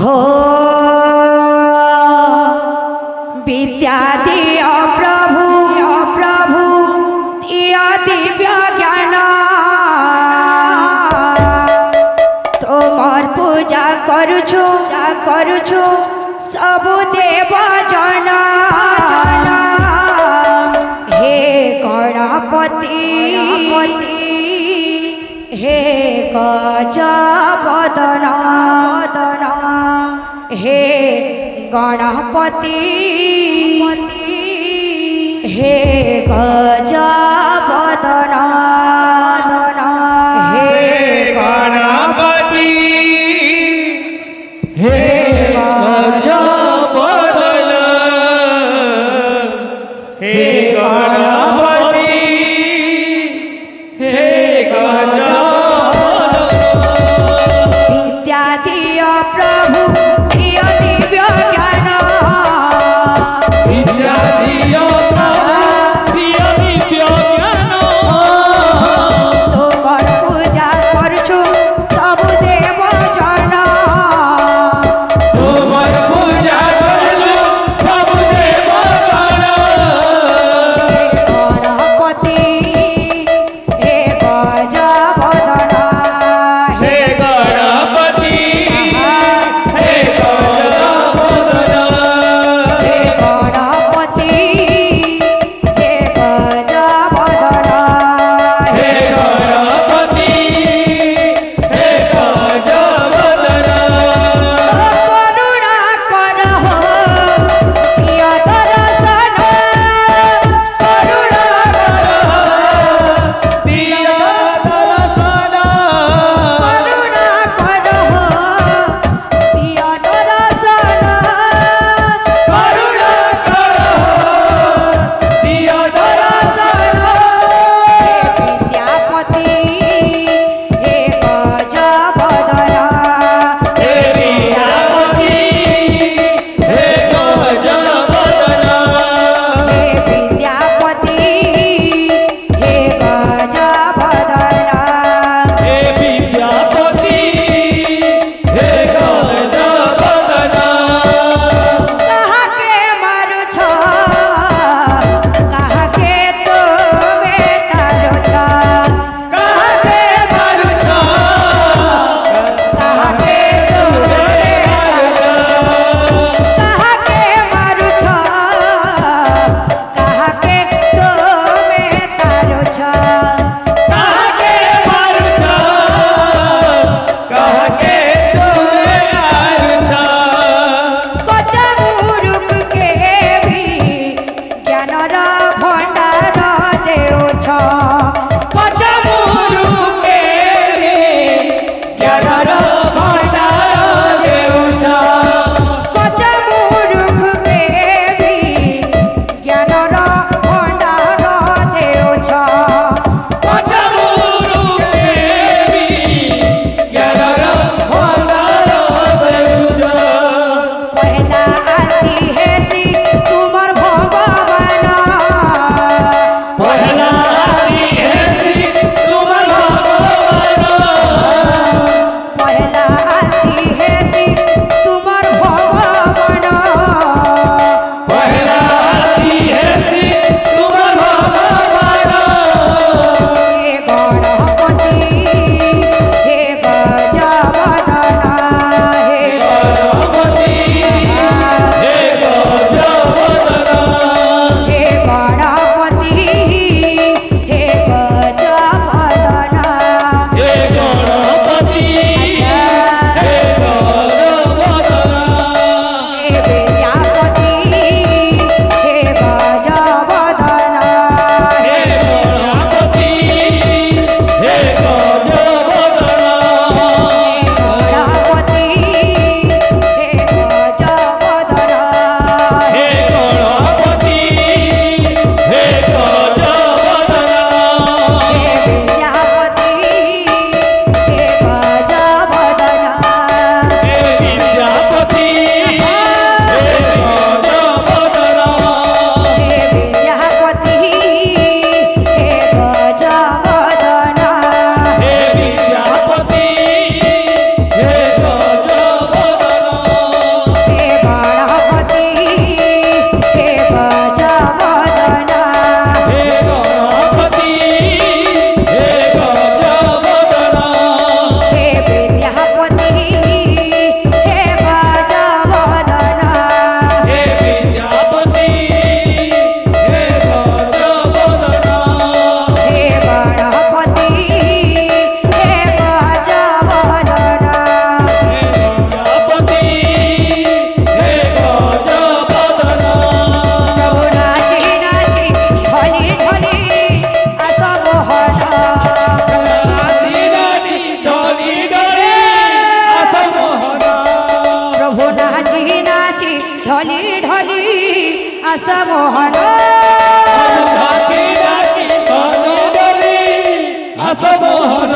हो विद्या दिय प्रभु प्रभु दिय दिव्य ज्ञान तुमर पूजा करुछु सबु देव जन हे गणपति हे गजबदन हे गणपति हे गजबदन हे गणपति हे गजबदन हे गणपति हे गजबदन विद्या दिय प्रभु दिय दिव्य ज्ञान विद्या दिय प्रभु दिय दिव्य ज्ञान तुमर पूजा करुछु सबु देव जन तुमर पूजा करुछु सबु देव जन गणपति हे गजबदन हे गणपति हे ढली ढली आस मोहन नाची नाची ढली ढली आस मोहन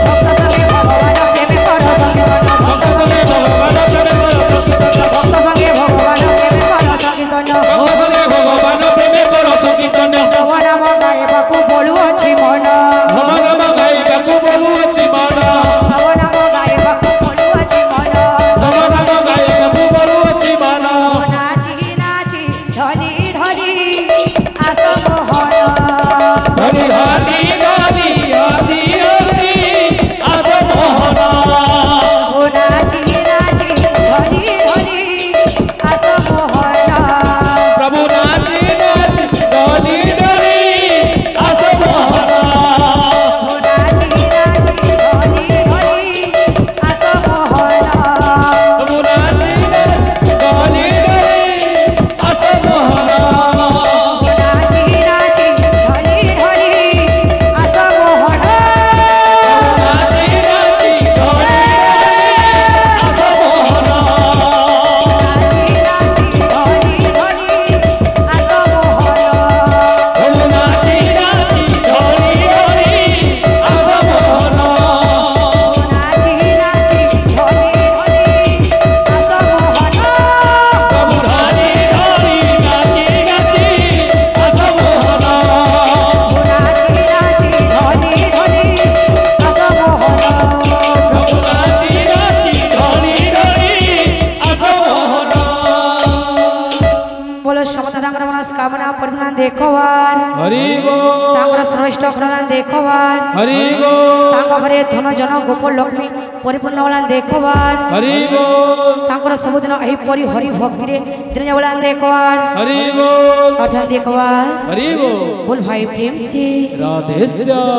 भक्त संगे भगवान प्रेम कर संकीर्तन भक्त संगे भगवान प्रेम कर संकीर्तन भक्त संगे भगवान प्रेम कर संकीर्तन भक्त संगे भगवान प्रेम कर संकीर्तन तव नाम गाइबाकू बोलुअछि मन तव नाम गाइबाकू बोलुअछि मन तव नाम गाइबाकू बोलुअछि मन तव नाम गाइबाकू बोलुअछि मन नाची नाची ढली ढली आस मोहन ढली ढली ढली ढली ढली आस मोहन नाची नाची ढली ढली आस मोहन प्रभु नाची नाची ढली ढली आस मोहन नाची नाची ढली ढली आस मोहन प्रभु नाची नाची ढली ढली आस मोहन नाची नाची ढली ढली आस मोहन नाची नाची ढली आस मोहन नाची नाची ढली ढली आस मोहन प्रभु नाची नाची ढली ढली आस मोहन नाची नाची ढली ढली आस मोहन प्रभु नाची ढली नाची नाची आस मोहन नाची नाची ढली ढली आस मोहन प्रभु नाची नाची ढली ढली आस मोहन बोलो समता तांकर मनस्कामना परिपूर्ण देखवार हरि बोल तांकर श्रेष्ठ कल्याण देखवार हरि बोल तांका घरे धन जन गोप लक्ष्मी परिपूर्ण वाला देखवार हरि बोल तांकर सबुदिन एहीपरि हरि भक्ति रे दिन वाला देखवार हरि बोल अर्थात देखवार हरि बोल बोल भाई प्रेम से राधे श्याम।